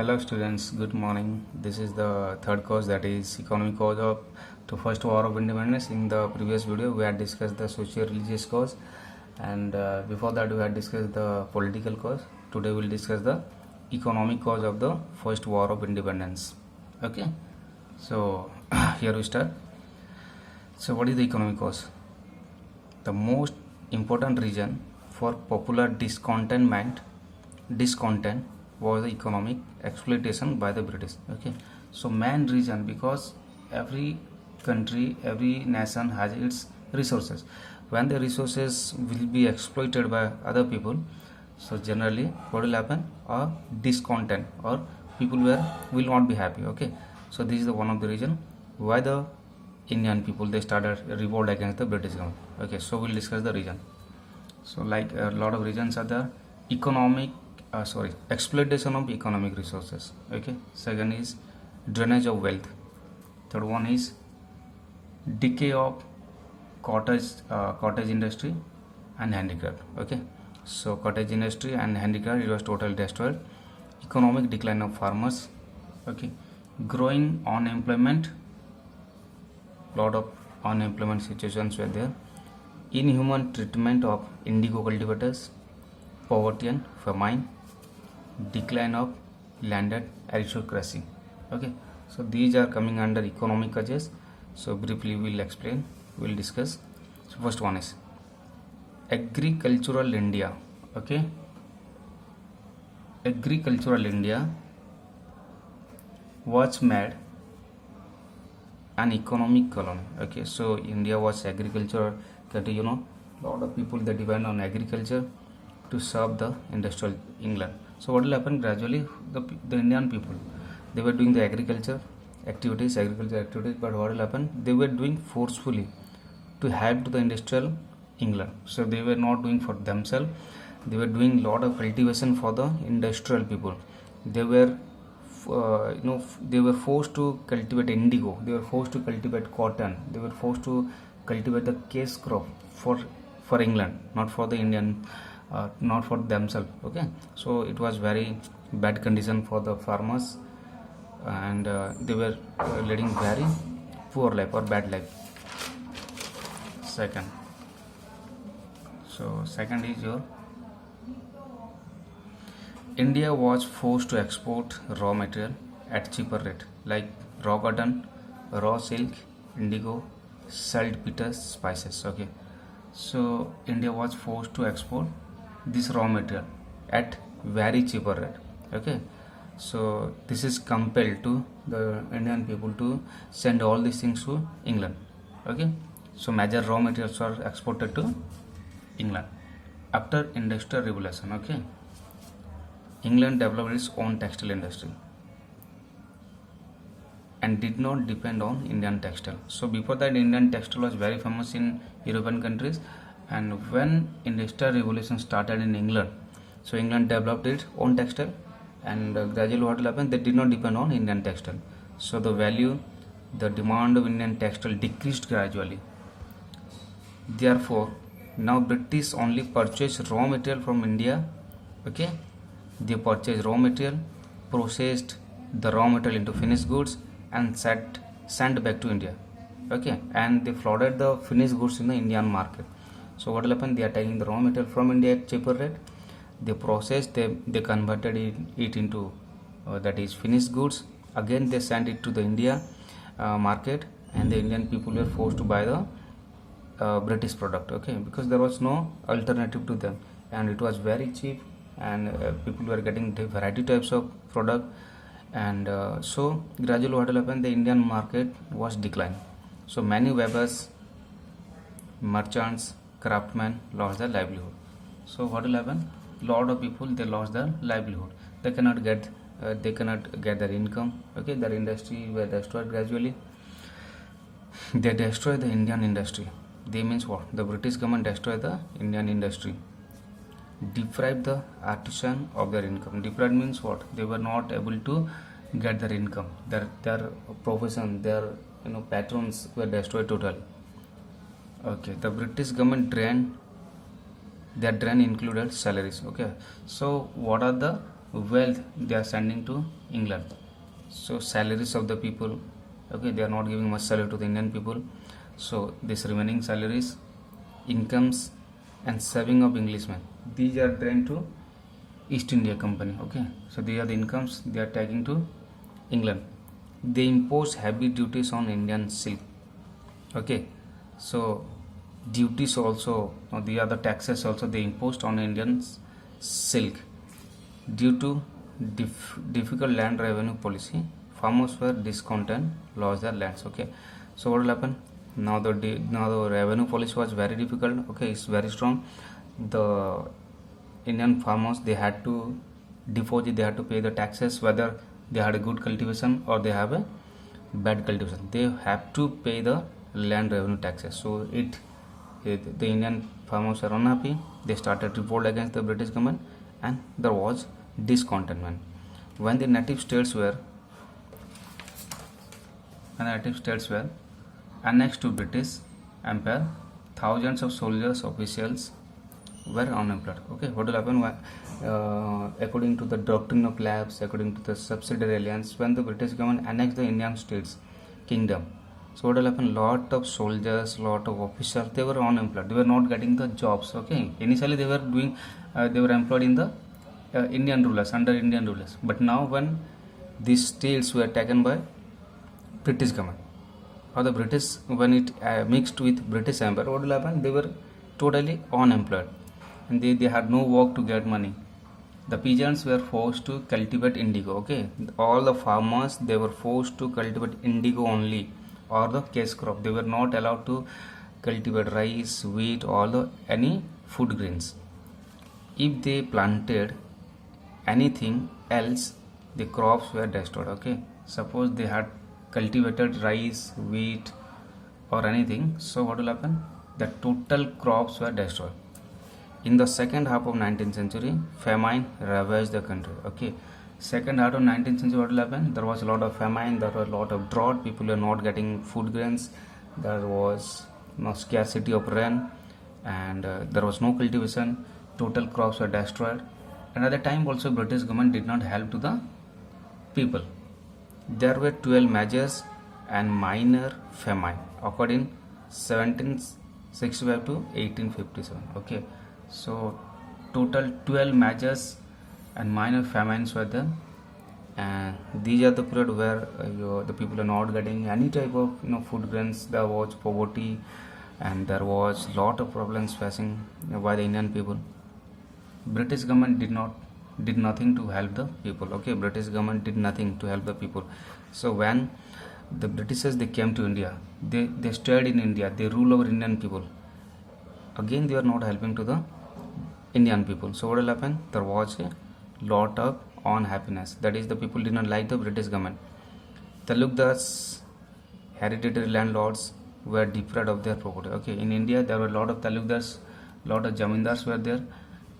Hello students, good morning. This is the third course, that is economic course of to first war of independence. In the previous video we had discussed the socio-religious course, and before that we had discussed the political course. Today we will discuss the economic cause of the first war of independence. Okay, so here we start. So what is the economic cause? The most important reason for popular discontent was the economic exploitation by the British. Okay, so main reason, because every country, every nation has its resources. When the resources will be exploited by other people, so generally what will happen? Or discontent, or people will not be happy. Okay, so this is the one of the reason why the Indian people they started revolt against the British government. Okay, so we'll discuss the reason. So like a lot of reasons are there. Exploitation of economic resources. Okay, second is drainage of wealth. Third one is decay of cottage industry and handicraft. Okay, so cottage industry and handicraft, it was totally destroyed. Economic decline of farmers. Okay, growing unemployment, lot of unemployment situations were there. Inhuman treatment of indigo cultivators, poverty and famine, decline of landed aristocracy. Okay, so these are coming under economic causes. So briefly we'll explain, we'll discuss. So first one is agricultural India. Okay, agricultural India was made an economic colony. Okay, so India was agricultural country, lot of people that depend on agriculture to serve the industrial England. So what will happen? Gradually the Indian people, they were doing the agriculture activities, but what will happen? They were doing forcefully to help to the industrial England. So they were not doing for themselves, they were doing lot of cultivation for the industrial people. They were they were forced to cultivate indigo, they were forced to cultivate cotton, they were forced to cultivate the case crop for England, not for the Indian, not for themselves. Okay, so it was very bad condition for the farmers, and they were leading very poor life or bad life. Second is your India was forced to export raw material at cheaper rate, like raw cotton, raw silk, indigo, saltpeter, spices. Okay, so India was forced to export this raw material at very cheaper rate. Okay, so this is compelled to the Indian people to send all these things to England. Okay, so major raw materials are exported to England. After industrial revolution, okay, England developed its own textile industry and did not depend on Indian textile. So before that, Indian textile was very famous in European countries, and when industrial revolution started in England, so England developed its own textile, and gradually what will happen? They did not depend on Indian textile. So the demand of Indian textile decreased gradually. Therefore, now British only purchase raw material from India. Okay, they purchased raw material, processed the raw material into finished goods, and sent back to India. Okay, and they flooded the finished goods in the Indian market. So what will happen? They are taking the raw material from India at cheaper rate, they processed, they converted it into that is finished goods. Again they sent it to the India market, and the Indian people were forced to buy the British product. Okay, because there was no alternative to them, and it was very cheap, and people were getting variety types of product, and so gradually what will happen? The Indian market was declined. So many weavers, merchants, craftsmen lost their livelihood. So what will happen? Lot of people, they lost their livelihood. They cannot get their income. Okay, their industry were destroyed gradually. They destroyed the Indian industry. They means what? The British government destroyed the Indian industry, deprived the artisan of their income. Deprived means what? They were not able to get their income. Their profession, their patrons were destroyed totally. Okay, the British government drain included salaries. Okay, so what are the wealth they are sending to England. So salaries of the people, okay, they are not giving much salary to the Indian people. So this remaining salaries, incomes and saving of Englishmen, these are drained to East India Company. Okay, so these are the incomes they are taking to England. They impose heavy duties on Indian silk. Okay, so duties also, these are the taxes also they imposed on Indian silk. Due to difficult land revenue policy, farmers were discontent, lost their lands. Okay, so what will happen now? The revenue policy was very difficult. Okay, it's very strong. The Indian farmers, they had to deposit, they had to pay the taxes whether they had a good cultivation or they have a bad cultivation. They have to pay the land revenue taxes. So the Indian farmers were unhappy. They started revolt against the British government, and there was discontentment. When the native states were annexed to British Empire, thousands of soldiers, officials were unemployed. Okay, what will happen according to the doctrine of lapse, according to the subsidiary alliance, when the British government annexed the Indian states kingdom, so what will happen? Lot of soldiers, lot of officers, they were unemployed. They were not getting the jobs. Okay, initially they were employed in the Indian rulers, under Indian rulers. But now when these states were taken by British government, or the British, when it mixed with British Empire, what will happen? They were totally unemployed, and they had no work to get money. The peasants were forced to cultivate indigo. Okay, all the farmers, they were forced to cultivate indigo only, or the cash crop. They were not allowed to cultivate rice, wheat, or any food grains. If they planted anything else, the crops were destroyed. Okay, suppose they had cultivated rice, wheat, or anything, so what will happen? The total crops were destroyed. In the second half of 19th century, famine ravaged the country. Okay, second half of 19th century, what will happen? There was a lot of famine, there was a lot of drought, people were not getting food grains, there was no scarcity of rain, and there was no cultivation, total crops were destroyed. And at the time also, British government did not help to the people. There were 12 majors and minor famine occurred in 1765 to 1857. Okay, so total 12 majors and minor famines were there, and these are the period where the people are not getting any type of food grains. There was poverty, and there was lot of problems facing by the Indian people. British government did nothing to help the people. Okay, British government did nothing to help the people. So when the Britishers, they came to India, they stayed in India, they rule over Indian people. Again, they are not helping to the Indian people. So what will happen? There was a lot of unhappiness. That is, the people did not like the British government. Talukdars, hereditary landlords, were deprived of their property. Okay, in India there were a lot of Talukdars, lot of Jamindars were there,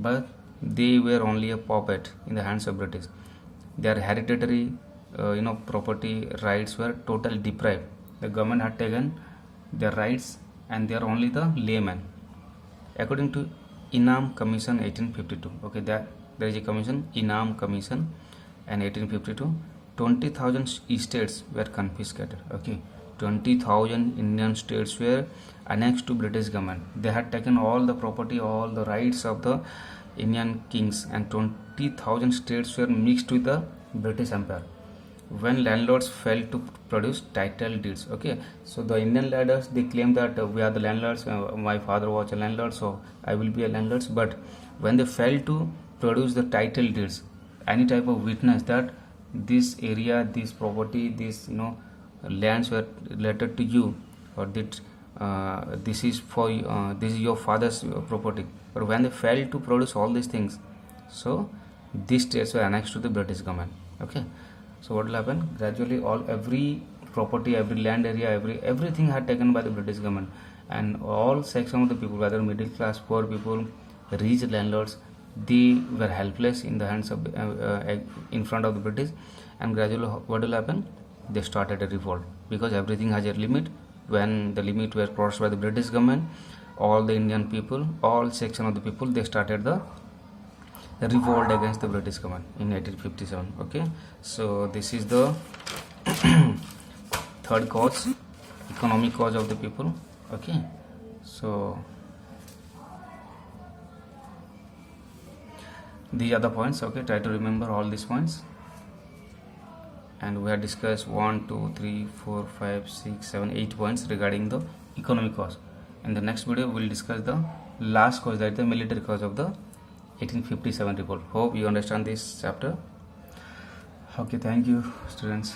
but they were only a puppet in the hands of British. Their hereditary property rights were totally deprived. The government had taken their rights, and they are only the laymen. According to Inam Commission 1852, okay, there is a commission, Inam Commission, and 1852, 20,000 estates were confiscated. Okay, 20,000 Indian states were annexed to British government. They had taken all the property, all the rights of the Indian kings, and 20,000 states were mixed with the British Empire. When landlords failed to produce title deeds, okay, so the Indian landlords, they claim that we are the landlords, my father was a landlord, so I will be a landlord. But when they failed to produce the title deeds, any type of witness that this area, this property, this lands were related to you, or that this is for this is your father's property. But when they failed to produce all these things, so these states were annexed to the British government. Okay, so what will happen? Gradually, every property, every land area, everything had taken by the British government, and all sections of the people, whether middle class, poor people, rich landlords, they were helpless in the hands of in front of the British. And gradually, what will happen? They started a revolt, because everything has a limit. When the limit were crossed by the British government, all the Indian people, all section of the people, they started the revolt against the British command in 1857. Okay, so this is the third cause, economic cause of the people. Okay, so these are the points. Okay, try to remember all these points. And we have discussed 1 2 3 4 5 6 7 8 points regarding the economic cause. In the next video we will discuss the last cause, that is the military cause of the 1857 revolt. Hope you understand this chapter. Okay, thank you students.